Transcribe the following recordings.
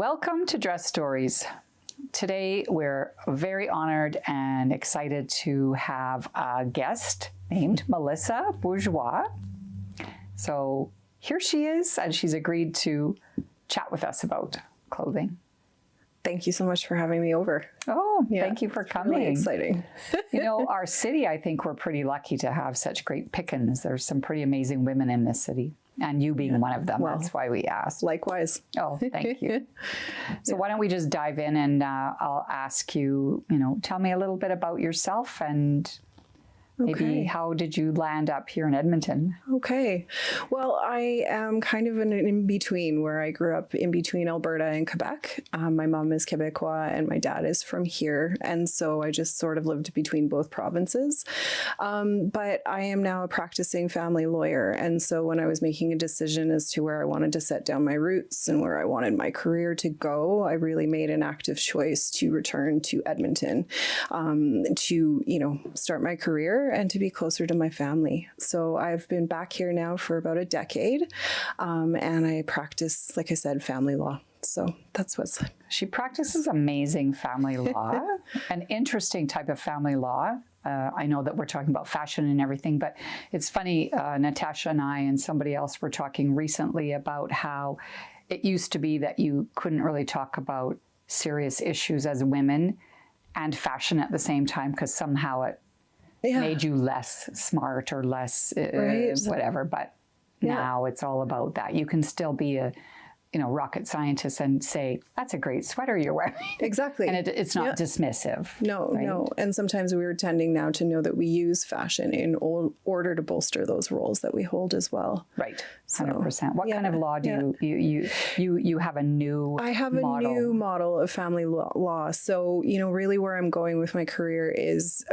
Welcome to Dress Stories. Today we're very honored and excited to have a guest named Melissa Bourgeois. So here she is, and she's agreed to chat with us about clothing. Thank you so much for having me over. Oh, yeah, thank you for coming. Really exciting. You know, our city, I think we're pretty lucky to have such great pickings. There's some pretty amazing women in this city, and you being one of them. Well, that's why we asked. Likewise. Oh, thank you. So why don't we just dive in, and I'll ask you, tell me a little bit about yourself and maybe how did you land up here in Edmonton? Okay. Well, I am kind of an in-between where I grew up in between Alberta and Quebec. My mom is Quebecois and my dad is from here. And so I just sort of lived between both provinces. But I am now a practicing family lawyer. And so when I was making a decision as to where I wanted to set down my roots and where I wanted my career to go, I really made an active choice to return to Edmonton to, start my career and to be closer to my family. So I've been back here now for about a decade, and I practice, like I said, family law. So that's what's... She practices amazing family law, an interesting type of family law. I know that we're talking about fashion and everything, but it's funny, Natasha and I and somebody else were talking recently about how it used to be that you couldn't really talk about serious issues as women and fashion at the same time because somehow it made you less smart or less whatever. But now it's all about that. You can still be a rocket scientist and say, that's a great sweater you're wearing. Exactly. And it's not dismissive. No. And sometimes we're tending now to know that we use fashion in order to bolster those roles that we hold as well. Right. 100%. What kind of law do you have a new I have a new model of family law. So, really where I'm going with my career is,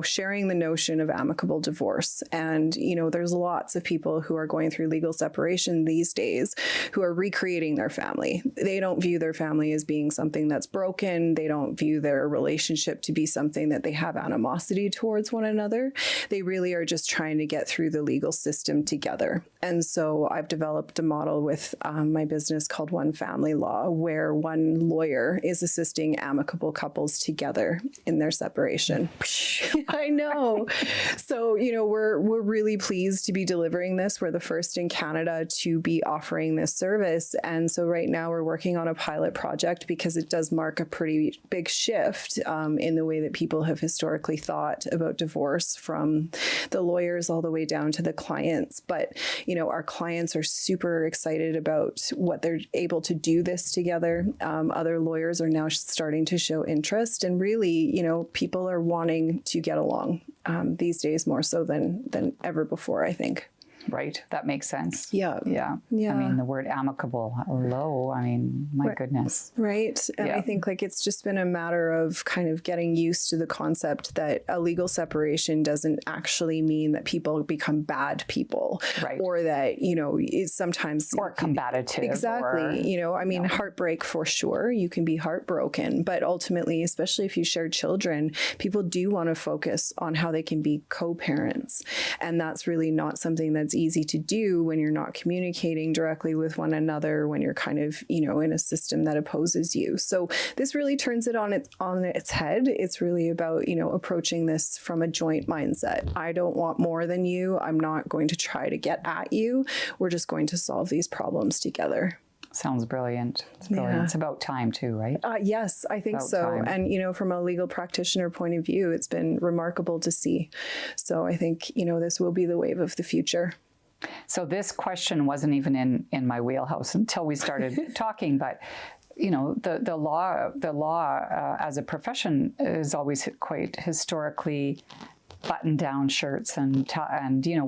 sharing the notion of amicable divorce. And, there's lots of people who are going through legal separation these days who are recreating their family. They don't view their family as being something that's broken. They don't view their relationship to be something that they have animosity towards one another. They really are just trying to get through the legal system together. And so I've developed a model with my business called One Family Law, where one lawyer is assisting amicable couples together in their separation. I know. So, we're really pleased to be delivering this. We're the first in Canada to be offering this service. And so right now we're working on a pilot project because it does mark a pretty big shift in the way that people have historically thought about divorce, from the lawyers all the way down to the clients. But, our clients are super excited about what they're able to do this together. Other lawyers are now starting to show interest, and really, people are wanting to get along these days more so than ever before, I think. Right. That makes sense. Yeah. I mean, the word amicable, hello. I mean, my goodness. Right. And I think it's just been a matter of kind of getting used to the concept that a legal separation doesn't actually mean that people become bad people. Right. Or that, it's sometimes... Or combative. Exactly. Heartbreak for sure. You can be heartbroken. But ultimately, especially if you share children, people do want to focus on how they can be co-parents. And that's really not something that's easy to do when you're not communicating directly with one another, when you're kind of, in a system that opposes you. So this really turns it on its head. It's really about, approaching this from a joint mindset. I don't want more than you. I'm not going to try to get at you. We're just going to solve these problems together. Sounds brilliant. It's brilliant. It's about time too, right? Yes, I think so. And, from a legal practitioner point of view, it's been remarkable to see. So I think, this will be the wave of the future. So this question wasn't even in my wheelhouse until we started talking, but the law as a profession is always quite historically button-down shirts, and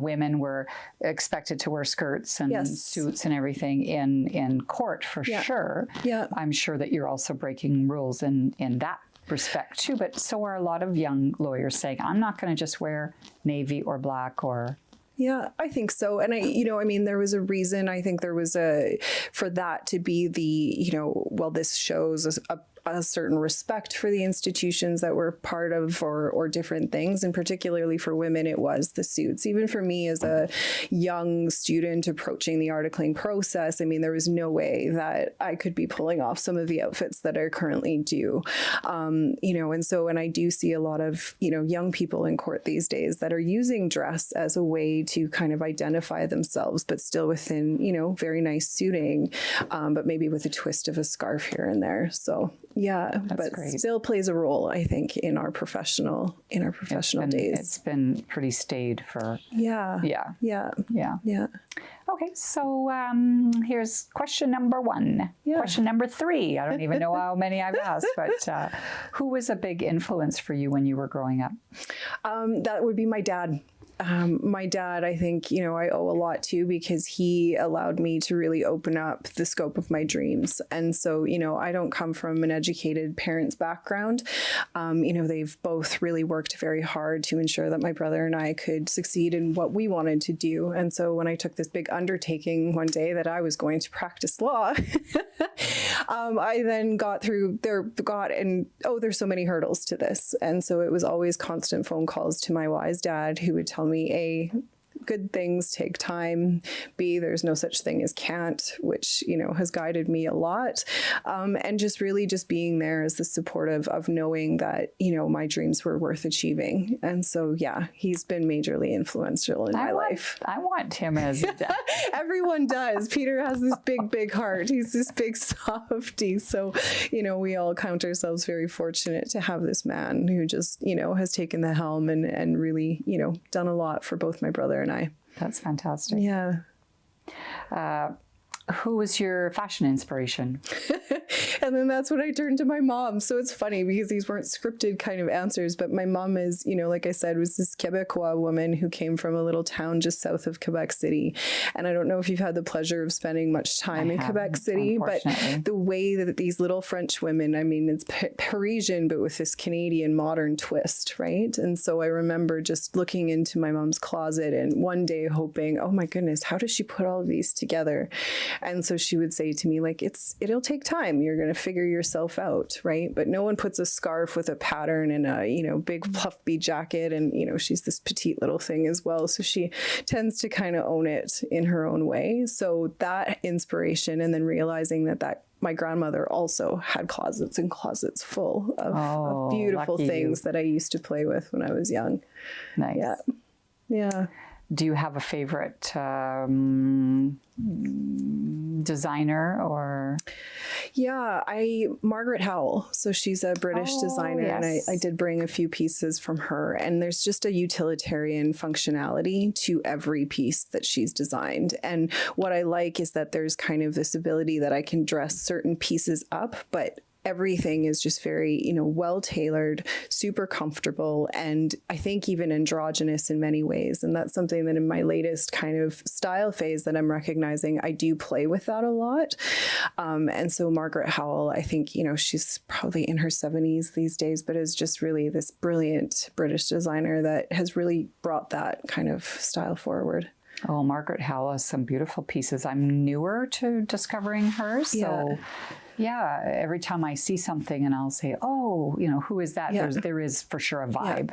women were expected to wear skirts and suits and everything in court for sure. Yeah, I'm sure that you're also breaking rules in that respect too. But so are a lot of young lawyers saying, I'm not going to just wear navy or black or Yeah, I think so. And I mean, there was a reason. I think there was for that to be the, well, this shows a certain respect for the institutions that we're part of, or different things. And particularly for women, it was the suits. Even for me as a young student approaching the articling process, I mean, there was no way that I could be pulling off some of the outfits that I currently do. And I do see a lot of, young people in court these days that are using dress as a way to kind of identify themselves, but still within, very nice suiting, but maybe with a twist of a scarf here and there. So yeah, That's but great. Still plays a role, I think, in our professional days. It's been pretty staid for. Yeah. Okay, so here's question number 1. Yeah. Question number 3. I don't even know how many I've asked, but who was a big influence for you when you were growing up? That would be my dad. My dad, I think, I owe a lot to, because he allowed me to really open up the scope of my dreams. And so, I don't come from an educated parents' background. They've both really worked very hard to ensure that my brother and I could succeed in what we wanted to do. And so when I took this big undertaking one day that I was going to practice law, I then there's so many hurdles to this. And so it was always constant phone calls to my wise dad, who would tell me, A, good things take time. B, there's no such thing as can't, which, has guided me a lot. And just really just being there as the supportive of knowing that, my dreams were worth achieving. And so, yeah, he's been majorly influential in my life. I want him as a dad. Everyone does. Peter has this big, big heart. He's this big softie. So, we all count ourselves very fortunate to have this man who just, has taken the helm and really, done a lot for both my brother and I. That's fantastic. Yeah. Who was your fashion inspiration? And then that's when I turned to my mom. So it's funny because these weren't scripted kind of answers, but my mom is, like I said, was this Quebecois woman who came from a little town just south of Quebec City. And I don't know if you've had the pleasure of spending much time in Quebec City, but the way that these little French women, I mean, it's Parisian, but with this Canadian modern twist, right? And so I remember just looking into my mom's closet and one day hoping, oh my goodness, how does she put all of these together? And so she would say to me, like, it'll take time. You're going to figure yourself out, right? But no one puts a scarf with a pattern and a, big puffy jacket. And, she's this petite little thing as well. So she tends to kind of own it in her own way. So that inspiration, and then realizing that my grandmother also had closets and closets full of beautiful things that I used to play with when I was young. Nice. Yeah. Yeah. Do you have a favorite designer or? Yeah, Margaret Howell. So she's a British designer, yes. and I did bring a few pieces from her. And there's just a utilitarian functionality to every piece that she's designed. And what I like is that there's kind of this ability that I can dress certain pieces up, but everything is just very, well tailored, super comfortable, and I think even androgynous in many ways. And that's something that in my latest kind of style phase that I'm recognizing, I do play with that a lot. And so Margaret Howell, I think, she's probably in her 70s these days, but is just really this brilliant British designer that has really brought that kind of style forward. Oh, Margaret Howell has some beautiful pieces. I'm newer to discovering her, so yeah, every time I see something and I'll say, oh, who is that? Yeah. There is for sure a vibe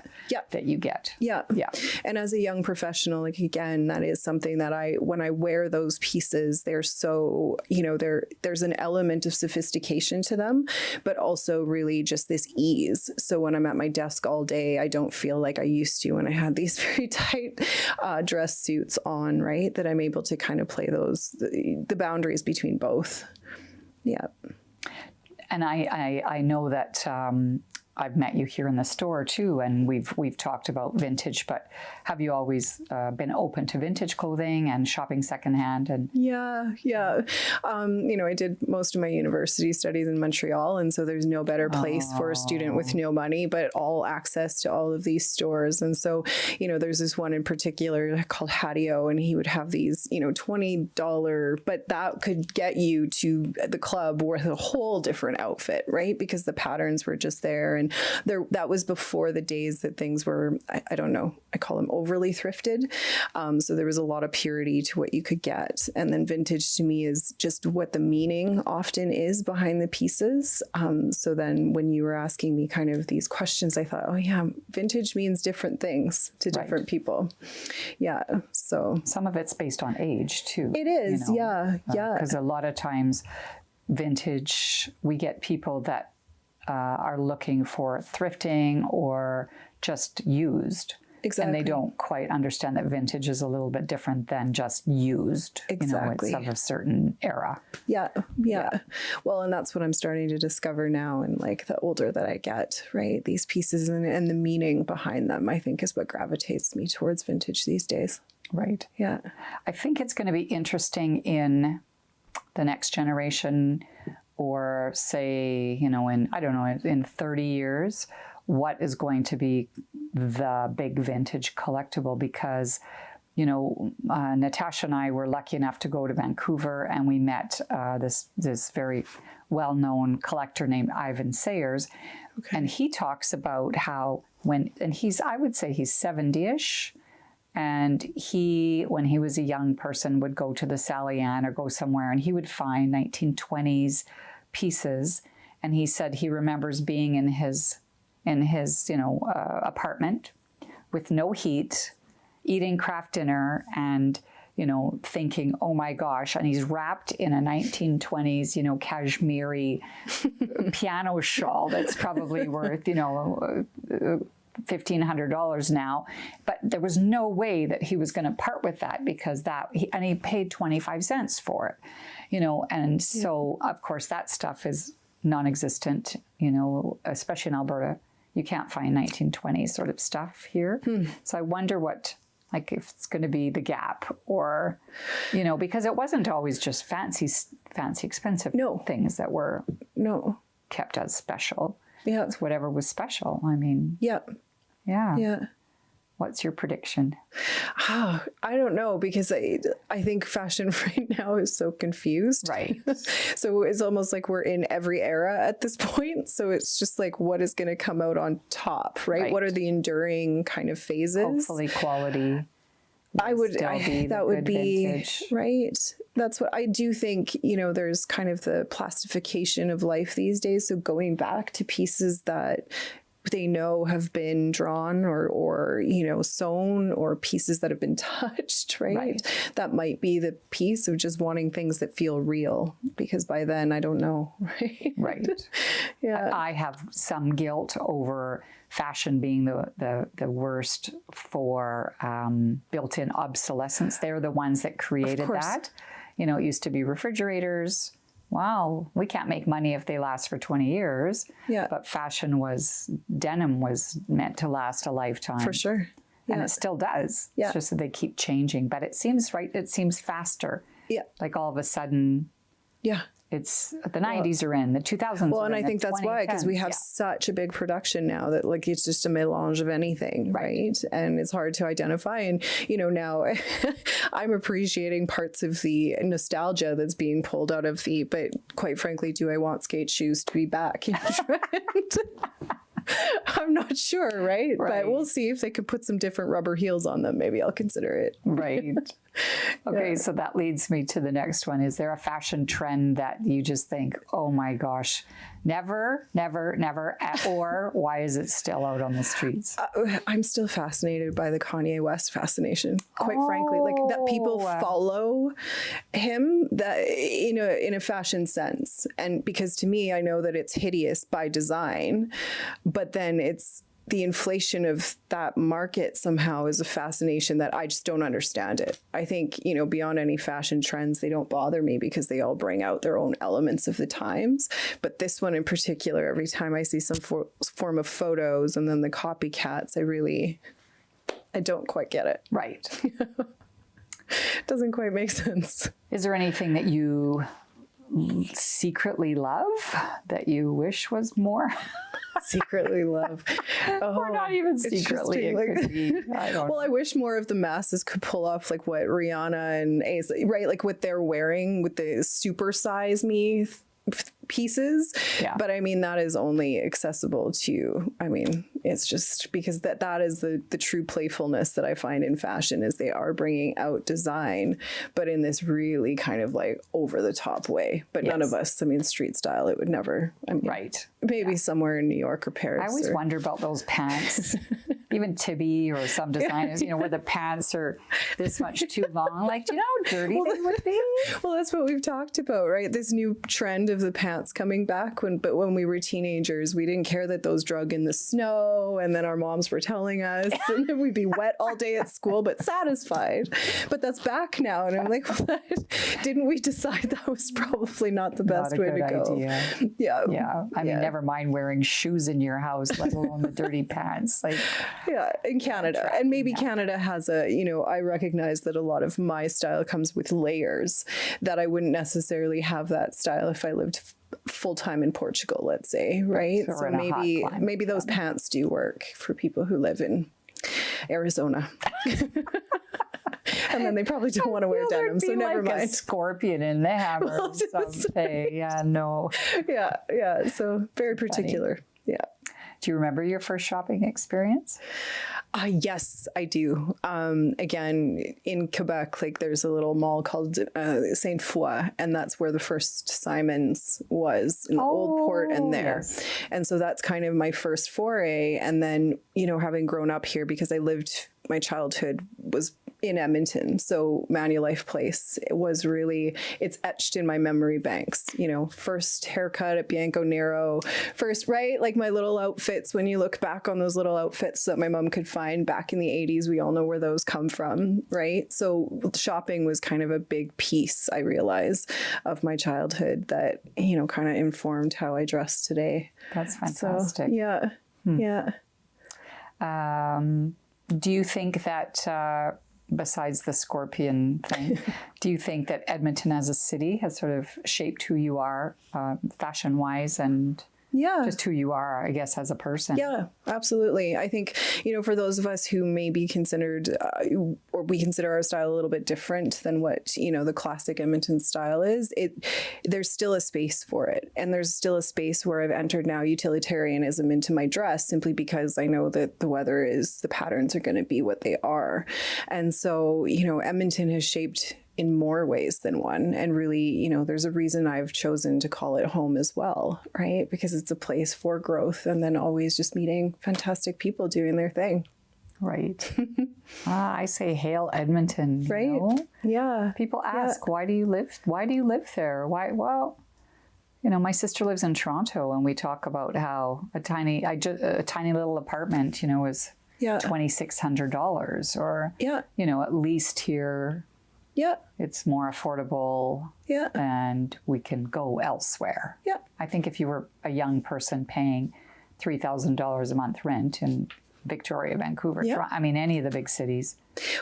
that you get. Yeah. Yeah. And as a young professional, like, again, that is something that when I wear those pieces, they're so, there's an element of sophistication to them, but also really just this ease. So when I'm at my desk all day, I don't feel like I used to when I had these very tight dress suits on, right? That I'm able to kind of play the boundaries between both. Yeah. And I know that I've met you here in the store too, and we've talked about vintage, but have you always been open to vintage clothing and shopping secondhand? And Yeah. I did most of my university studies in Montreal, and so there's no better place for a student with no money, but all access to all of these stores. And so, there's this one in particular called Hatio, and he would have these, $20, but that could get you to the club with a whole different outfit, right? Because the patterns were just there. And that was before the days that things were, I don't know, I call them overly thrifted. So there was a lot of purity to what you could get. And then vintage to me is just what the meaning often is behind the pieces. So then when you were asking me kind of these questions, I thought, oh yeah, vintage means different things to different people. Yeah. So some of it's based on age too. It is. Yeah. Because a lot of times vintage, we get people that are looking for thrifting or just used. Exactly. And they don't quite understand that vintage is a little bit different than just used. Exactly. It's of a certain era. Yeah. Well, and that's what I'm starting to discover now. And like the older that I get, right, these pieces and the meaning behind them, I think is what gravitates me towards vintage these days. Right. Yeah. I think it's going to be interesting in the next generation, or say, in 30 years, what is going to be the big vintage collectible, because, Natasha and I were lucky enough to go to Vancouver, and we met this very well-known collector named Ivan Sayers. Okay. And he talks about how I would say he's 70-ish, and when he was a young person, would go to the Sally Ann or go somewhere, and he would find 1920s pieces. And he said he remembers being in his apartment with no heat, eating Kraft dinner, and thinking, oh my gosh, and he's wrapped in a 1920s cashmere piano shawl that's probably worth $1,500 now, but there was no way that he was going to part with that, because he paid 25 cents for it, and so of course that stuff is non-existent, especially in Alberta. You can't find 1920s sort of stuff here. So I wonder if it's going to be the gap, or, because it wasn't always just fancy expensive things that were kept as special. Yeah. It's whatever was special. I mean. Yeah. What's your prediction? I don't know, because I think fashion right now is so confused. Right. So it's almost like we're in every era at this point. So it's just like, what is going to come out on top, right? What are the enduring kind of phases? Hopefully quality. That would be vintage. Right. That's what I do think, there's kind of the plastification of life these days. So going back to pieces that they know have been drawn or sewn, or pieces that have been touched, right? That might be the piece of just wanting things that feel real, because by then I don't know, right? Right. Yeah. I have some guilt over fashion being the worst for built-in obsolescence. They're the ones that created that. It used to be refrigerators. Wow, we can't make money if they last for 20 years. Yeah. But denim was meant to last a lifetime. For sure. Yeah. And it still does. Yeah. It's just that they keep changing. But it seems faster. Yeah. Like all of a sudden. Yeah. It's the 90s are in, the 2000s. Well, and I think that's why, because we have such a big production now that like it's just a melange of anything, right? And it's hard to identify. And now I'm appreciating parts of the nostalgia that's being pulled out of but quite frankly, do I want skate shoes to be back in trend? I'm not sure, right? But we'll see if they could put some different rubber heels on them. Maybe I'll consider it. Right. Okay, so that leads me to the next one. Is there a fashion trend that you just think, oh my gosh, never, or why is it still out on the streets? I'm still fascinated by the Kanye West fascination, quite frankly. Like that people follow him in a fashion sense. And because to me, I know that it's hideous by design, but then it's the inflation of that market somehow is a fascination that I just don't understand it. I think, beyond any fashion trends, they don't bother me because they all bring out their own elements of the times. But this one in particular, every time I see some form of photos and then the copycats, I don't quite get it. Right. Doesn't quite make sense. Is there anything that you secretly love that you wish was more? Secretly love. Or not even secretly. It could be, I don't know. I wish more of the masses could pull off like what Rihanna and Ace, right? Like what they're wearing with the super size me pieces. Yeah. But I mean, that is only accessible to, I mean, it's just because that is the true playfulness that I find in fashion, is they are bringing out design, but in this really kind of like over the top way. But none of us, I mean, street style, it would never, I mean, Right. maybe somewhere in New York or Paris. I always wonder about those pants. Even Tibby or some designers, you know, where the pants are this much too long. Like, do you know how dirty they would be? Well, that's what we've talked about, right? This new trend of the pants coming back. But when we were teenagers, we didn't care that those drug in the snow, and then our moms were telling us, and then we'd be wet all day at school, but satisfied. But that's back now, and I'm like, what? Didn't we decide that was probably not the best way to go? Idea. Yeah. Yeah. I mean, never mind wearing shoes in your house, let alone the dirty pants. Like, yeah, in Canada. And maybe Canada has a, you know, I recognize that a lot of my style comes with layers, that I wouldn't necessarily have that style if I lived full-time in Portugal, let's say, right? So maybe those pants do work for people who live in Arizona. And then they probably don't want to wear denim, so never mind. A scorpion in the hammer someday. Yeah, no. Yeah. So very particular. Funny. Yeah. Do you remember your first shopping experience? Yes, I do. Again, in Quebec, like there's a little mall called Sainte Foy, and that's where the first Simon's was, in the Old Port and there. Yes. And so that's kind of my first foray. And then, you know, having grown up here, because I lived, my childhood was in Edmonton. So Manulife Place, it was really, it's etched in my memory banks, you know, first haircut at Bianco Nero, first, right? Like my little outfits, when you look back on those little outfits that my mom could find back in the 80s, we all know where those come from, right? So shopping was kind of a big piece, I realize, of my childhood that, you know, kind of informed how I dress today. That's fantastic. So, yeah. Yeah. Do you think that, besides the scorpion thing, do you think that Edmonton as a city has sort of shaped who you are, fashion-wise, and just who you are, I guess, as a person? Yeah, absolutely. I think, you know, for those of us who may be considered, or we consider our style a little bit different than what, you know, the classic Edmonton style is, there's still a space for it. And there's still a space where I've entered now utilitarianism into my dress, simply because I know that the patterns are going to be what they are. And so, you know, Edmonton has shaped in more ways than one. And really, you know, there's a reason I've chosen to call it home as well, right? Because it's a place for growth, and then always just meeting fantastic people doing their thing. Right. I say hail Edmonton. Right. You know? Yeah. People ask, why do you live there? Why? Well, you know, my sister lives in Toronto, and we talk about how a tiny little apartment, you know, is $2,600, or, you know, at least here, it's more affordable, and we can go elsewhere. I think if you were a young person paying $3,000 a month rent in Victoria, Vancouver, I mean, any of the big cities.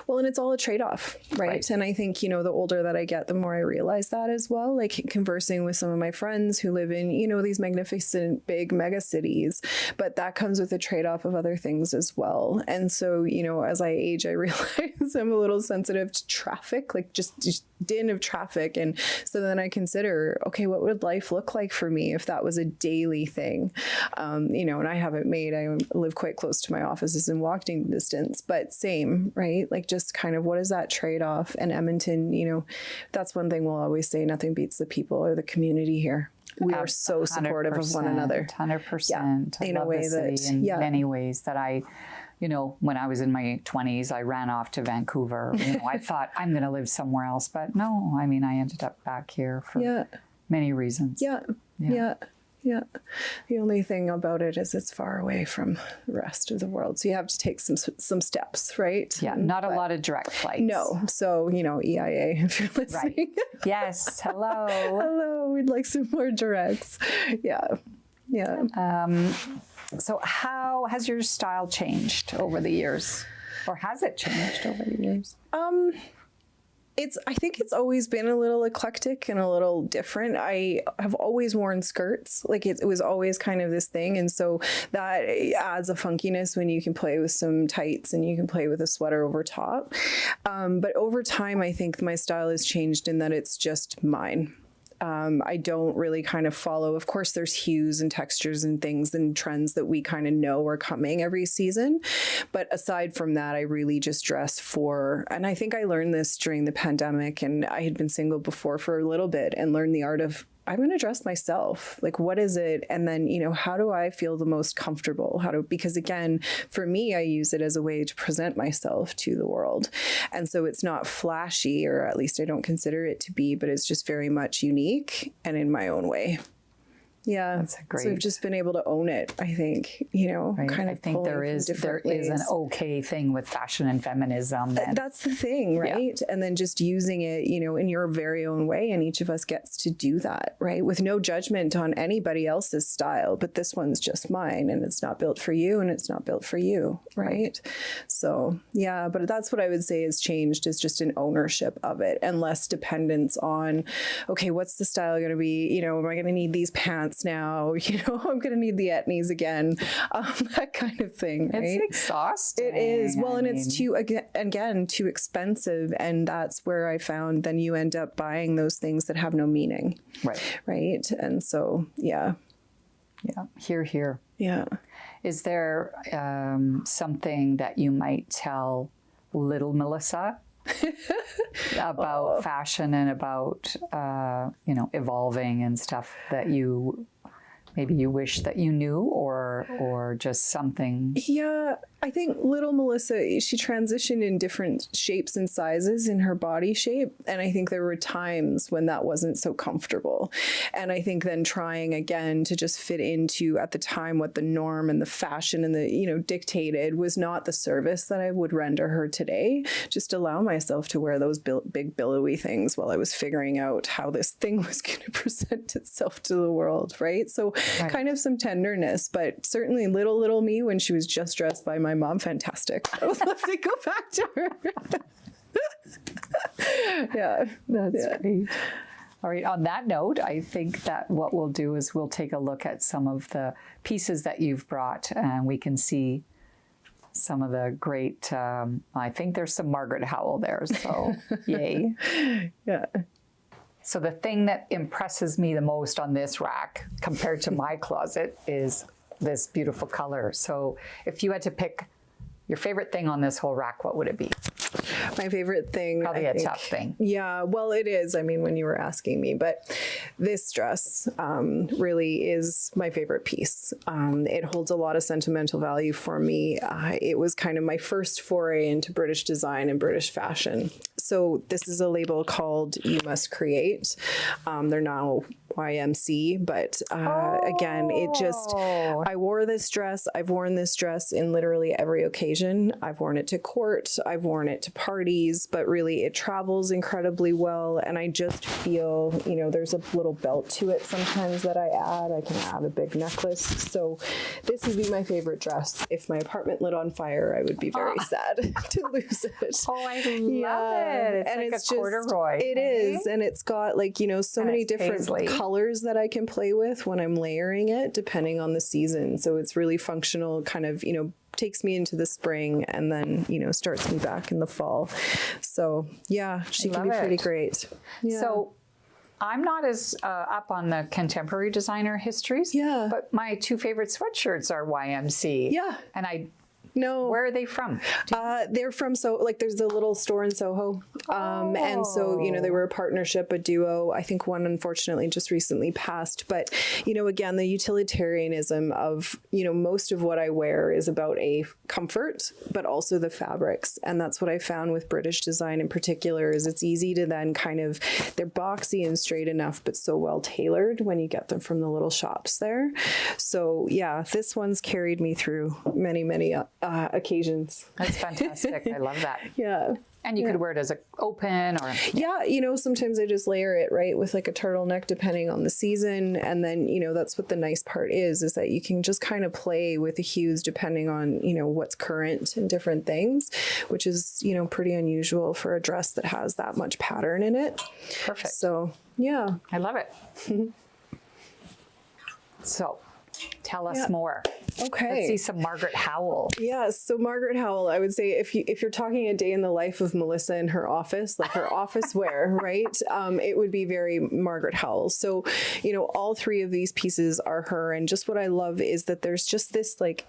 Well, and it's all a trade-off, right? And I think, you know, the older that I get, the more I realize that as well. Like conversing with some of my friends who live in, you know, these magnificent big mega cities, but that comes with a trade-off of other things as well. And so, you know, as I age, I realize I'm a little sensitive to traffic, like just din of traffic. And so then I consider, okay, what would life look like for me if that was a daily thing? You know, and I live quite close to my offices in walking distance, but same, right? Like just kind of what is that trade-off? And Edmonton, you know, that's one thing we'll always say, nothing beats the people or the community here. We are so supportive of one another. 100%. In a way that, in many ways that you know, when I was in my 20s, I ran off to Vancouver. You know, I thought I'm going to live somewhere else, but no, I mean, I ended up back here for many reasons. Yeah. The only thing about it is it's far away from the rest of the world. So you have to take some steps, right? Yeah, not a lot of direct flights. No. So, you know, EIA, if you're listening. Right. Yes. Hello. Hello. We'd like some more directs. Yeah. So how has your style changed over the years? Or has it changed over the years? I think it's always been a little eclectic and a little different. I have always worn skirts. Like it was always kind of this thing. And so that adds a funkiness when you can play with some tights and you can play with a sweater over top. But over time, I think my style has changed in that it's just mine. I don't really kind of follow. Of course, there's hues and textures and things and trends that we kind of know are coming every season. But aside from that, I really just dress for, and I think I learned this during the pandemic, and I had been single before for a little bit and learned the art of, I'm going to dress myself. Like, what is it? And then, how do I feel the most comfortable? Because again, for me, I use it as a way to present myself to the world. And so it's not flashy, or at least I don't consider it to be, but it's just very much unique and in my own way. Yeah, that's a great. So I've just been able to own it, I think, Right. kind of. I think there is an okay thing with fashion and feminism. That's the thing, right? Yeah. And then just using it, in your very own way, and each of us gets to do that, right? With no judgment on anybody else's style, but this one's just mine, and it's not built for you, and it's not built for you, right? So yeah, but that's what I would say has changed, is just an ownership of it and less dependence on, okay, what's the style going to be? Am I going to need these pants now? I'm going to need the etnies again, that kind of thing, right? It's exhausting. It is. Well, and it's too expensive, and that's where I found then you end up buying those things that have no meaning. Right. And so, yeah. Here. Yeah. Is there something that you might tell little Melissa about fashion and about evolving and stuff that maybe you wish that you knew, or just something? Yeah, I think little Melissa, she transitioned in different shapes and sizes in her body shape. And I think there were times when that wasn't so comfortable. And I think then trying again to just fit into, at the time, what the norm and the fashion and the, dictated was not the service that I would render her today. Just allow myself to wear those big billowy things while I was figuring out how this thing was going to present itself to the world, right? So kind of some tenderness, but certainly little me when she was just dressed by my mom, fantastic. I would love to go back to her. Yeah, that's great. All right, on that note, I think that what we'll do is we'll take a look at some of the pieces that you've brought, and we can see some of the great, I think there's some Margaret Howell there, so yay. Yeah. So the thing that impresses me the most on this rack compared to my closet is this beautiful color. So if you had to pick your favorite thing on this whole rack, what would it be? My favorite thing, probably a tough thing. Yeah, well, it is. I mean, when you were asking me, but this dress really is my favorite piece. It holds a lot of sentimental value for me. It was kind of my first foray into British design and British fashion. So this is a label called You Must Create. They're now YMC, but again, I wore this dress. I've worn this dress in literally every occasion. I've worn it to court. I've worn it to parties, but really it travels incredibly well. And I just feel, there's a little belt to it sometimes that I add. I can add a big necklace. So this would be my favorite dress. If my apartment lit on fire, I would be very sad to lose it. Oh, I love it. It's like a corduroy. It is. And it's got so many different colors that I can play with when I'm layering it, depending on the season. So it's really functional, kind of, takes me into the spring and then, starts me back in the fall. So yeah, she can be pretty great. Yeah. So I'm not as up on the contemporary designer histories, but my two favorite sweatshirts are YMC. Yeah. And No. Where are they from? They're from, there's a little store in Soho. And so, they were a partnership, a duo. I think one unfortunately just recently passed. But, again, the utilitarianism of, most of what I wear is about a comfort, but also the fabrics. And that's what I found with British design in particular, is it's easy to then they're boxy and straight enough, but so well tailored when you get them from the little shops there. So yeah, this one's carried me through many, many occasions. That's fantastic. I love that. Yeah. And you could wear it as an open or... Yeah, sometimes I just layer it, right, with like a turtleneck depending on the season. And then, that's what the nice part is that you can just kind of play with the hues depending on, what's current and different things, which is, pretty unusual for a dress that has that much pattern in it. Perfect. So, yeah. I love it. So, Tell us more. Okay. Let's see some Margaret Howell. Yes. So Margaret Howell, I would say if you're talking a day in the life of Melissa in her office, like her office wear, right? It would be very Margaret Howell. So, you know, all three of these pieces are her. And just what I love is that there's just this like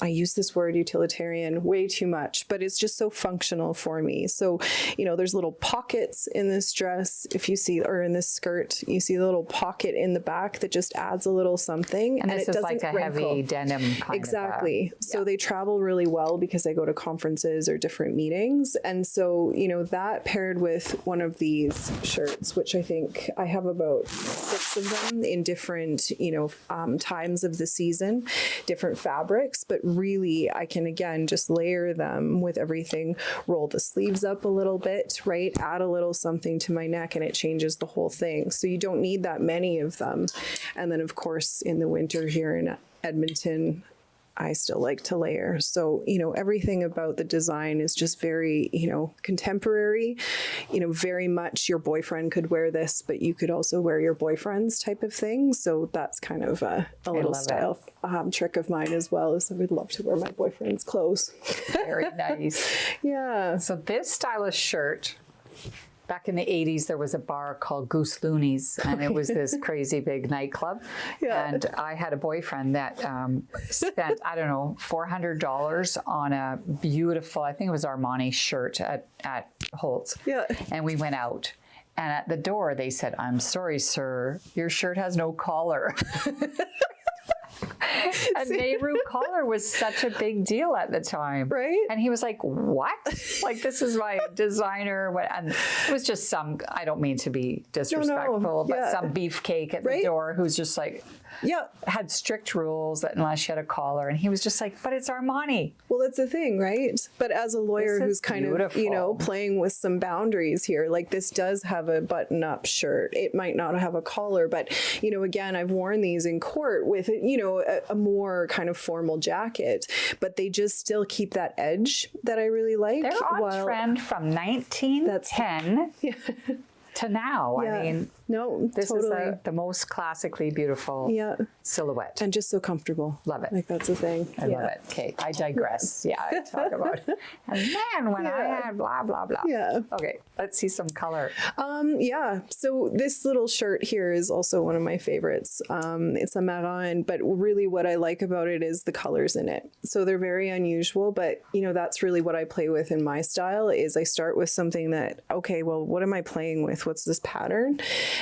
I use this word utilitarian way too much, but it's just so functional for me. So, you know, there's little pockets in this dress. If you see, or in this skirt, you see the little pocket in the back that just adds a little something. And this it is doesn't like a wrinkle. heavy denim kind Exactly. of So they travel really well because they go to conferences or different meetings. And so, you know, that paired with one of these shirts, which I think I have about 6 of them in different, you know, times of the season, different fabrics, but really I can, again, just layer them with everything, roll the sleeves up a little bit, right? Add a little something to my neck and it changes the whole thing. So you don't need that many of them. And then of course, in the winter here in Edmonton, I still like to layer. So, you know, everything about the design is just very, you know, contemporary, you know, very much your boyfriend could wear this, but you could also wear your boyfriend's type of thing. So that's kind of a little style trick of mine as well, is I would love to wear my boyfriend's clothes. Very nice. Yeah. So this stylish shirt, back in the 80s, there was a bar called Goose Looney's, and it was this crazy big nightclub. Yeah. And I had a boyfriend that spent, I don't know, $400 on a beautiful, I think it was Armani shirt at Holt's. Yeah. And we went out. And at the door, they said, "I'm sorry, sir, your shirt has no collar." A Nehru collar was such a big deal at the time. Right. And he was like, "What? Like, this is my designer." And it was just some, I don't mean to be disrespectful, but some beefcake at the door who's just like, had strict rules that unless you had a collar. And he was just like, "But it's Armani." Well, that's the thing, right? But as a lawyer who's kind of, you know, playing with some boundaries here, like this does have a button-up shirt. It might not have a collar, but, you know, again, I've worn these in court with, you know, a more kind of formal jacket, but they just still keep that edge that I really like. They're on trend from 1910 to now. I mean, this is the most classically beautiful silhouette. And just so comfortable. Love it. Like, that's the thing. I love it. Okay, I digress. I talk about it. And then when I had blah, blah, blah. Okay, let's see some color. So this little shirt here is also one of my favorites. It's a marin, but really what I like about it is the colors in it. So they're very unusual, but, you know, that's really what I play with in my style is I start with something that, okay, well, what am I playing with? What's this pattern?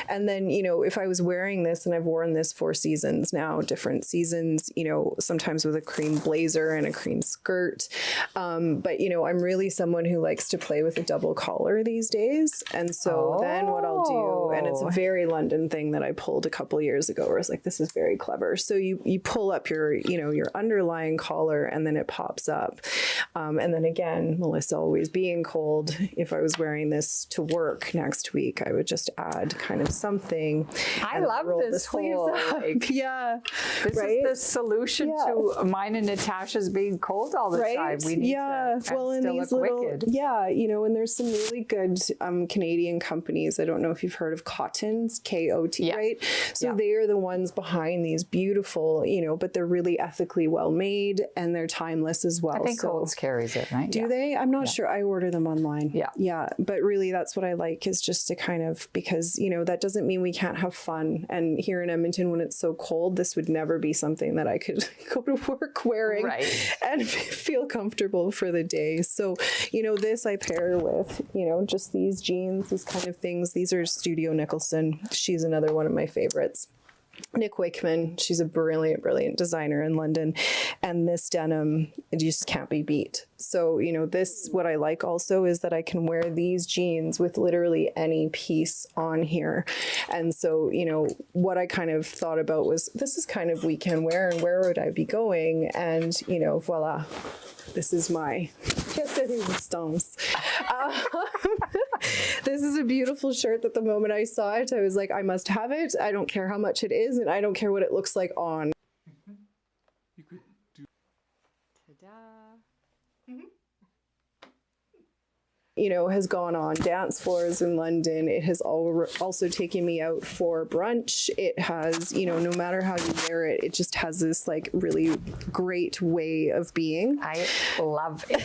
And then, you know, if I was wearing this, and I've worn this 4 seasons now, different seasons, you know, sometimes with a cream blazer and a cream skirt. But, you know, I'm really someone who likes to play with a double collar these days. And so then what I'll do, and it's a very London thing that I pulled a couple years ago, where I was like, this is very clever. So you pull up your, you know, your underlying collar and then it pops up. And then again, Melissa always being cold, if I was wearing this to work next week, I would just add kind of something. I love this whole, like, this is the solution to mine and Natasha's being cold all the time. We need to well, in these little, you know, and there's some really good Canadian companies. I don't know if you've heard of Cottons, K-O-T, right? So they are the ones behind these beautiful, you know, but they're really ethically well made and they're timeless as well. I think Coles carries it, right? Do they? I'm not sure. I order them online. Yeah. But really that's what I like, is just to kind of, because, you know, that doesn't mean we can't have fun. And here in Edmonton, when it's so cold, this would never be something that I could go to work wearing and feel comfortable for the day. So, you know, this I pair with, you know, just these jeans, these kind of things. These are Studio Nicholson. She's another one of my favorites. Nick Wakeman, she's a brilliant, brilliant designer in London. And this denim, it just can't be beat. So, you know, this, what I like also is that I can wear these jeans with literally any piece on here. And so, you know, what I kind of thought about was, this is kind of weekend wear and where would I be going? And, you know, voila. This is my pièce de résistance. This is a beautiful shirt that the moment I saw it, I was like, I must have it. I don't care how much it is, and I don't care what it looks like on. You could do. Ta-da. you know, has gone on dance floors in London. It has also taken me out for brunch. It has, you know, no matter how you wear it, it just has this like really great way of being. I love it.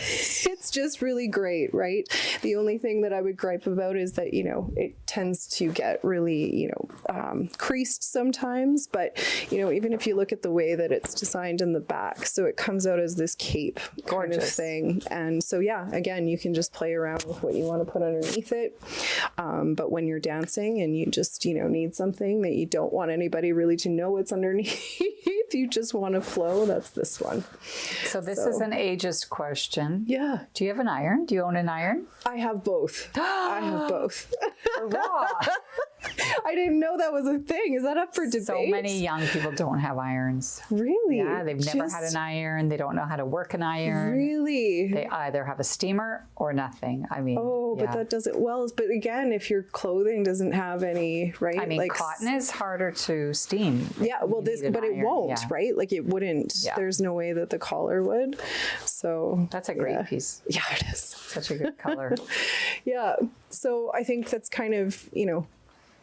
It's just really great, right? The only thing that I would gripe about is that, you know, it tends to get really, you know, creased sometimes. But, you know, even if you look at the way that it's designed in the back, so it comes out as this cape kind of thing. And so, yeah, again, you can just play around with what you want to put underneath it. But when you're dancing and you just, you know, need something that you don't want anybody really to know what's underneath, you just want to flow, that's this one. So this is an ageist question. Yeah. Do you have an iron? Do you own an iron? I have both. I have both. Hurrah! I didn't know that was a thing. Is that up for debate? So many young people don't have irons. Really? Yeah, they've never had an iron. They don't know how to work an iron. Really? They either have a steamer or nothing. I mean, but that does it well. But again, if your clothing doesn't have any, right? I mean, like, cotton is harder to steam. Yeah, well, but it won't, right? Like it wouldn't. Yeah. There's no way that the collar would. So that's a great piece. Yeah, it is. Such a good color. Yeah. So I think that's kind of, you know,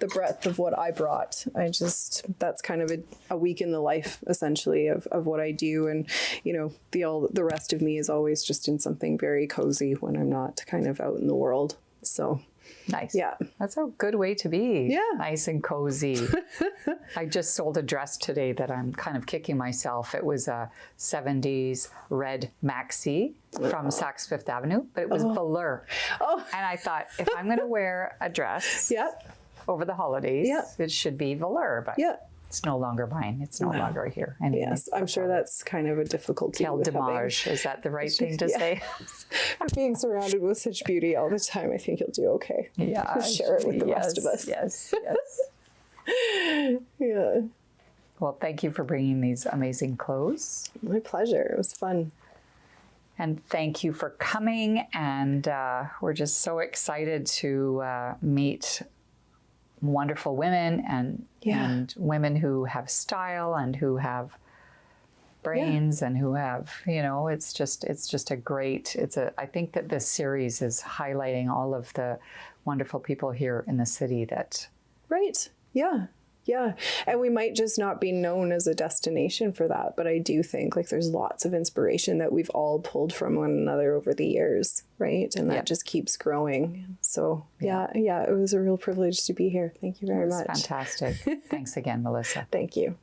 the breadth of what I brought. That's kind of a week in the life, essentially, of what I do. And, you know, the rest of me is always just in something very cozy when I'm not kind of out in the world. So nice. Yeah. That's a good way to be. Yeah. Nice and cozy. I just sold a dress today that I'm kind of kicking myself. It was a 70s red maxi from Saks Fifth Avenue, but it was velour. Oh. And I thought, if I'm going to wear a dress over the holidays, it should be velour, but it's no longer mine. It's no longer here. Anyway, yes, I'm sure that's kind of a difficulty. Quel dommage. Is that the right thing to say? Being surrounded with such beauty all the time, I think you'll do okay. Yeah. Share it with the rest of us. Yes, yes. Yeah. Well, thank you for bringing these amazing clothes. My pleasure. It was fun. And thank you for coming. And we're just so excited to meet wonderful women and women who have style and who have brains and who have, you know, it's just a great, I think that this series is highlighting all of the wonderful people here in the city that. Right. Yeah. Yeah. And we might just not be known as a destination for that. But I do think like there's lots of inspiration that we've all pulled from one another over the years. Right. And that just keeps growing. So it was a real privilege to be here. Thank you very much. Fantastic. Thanks again, Melissa. Thank you.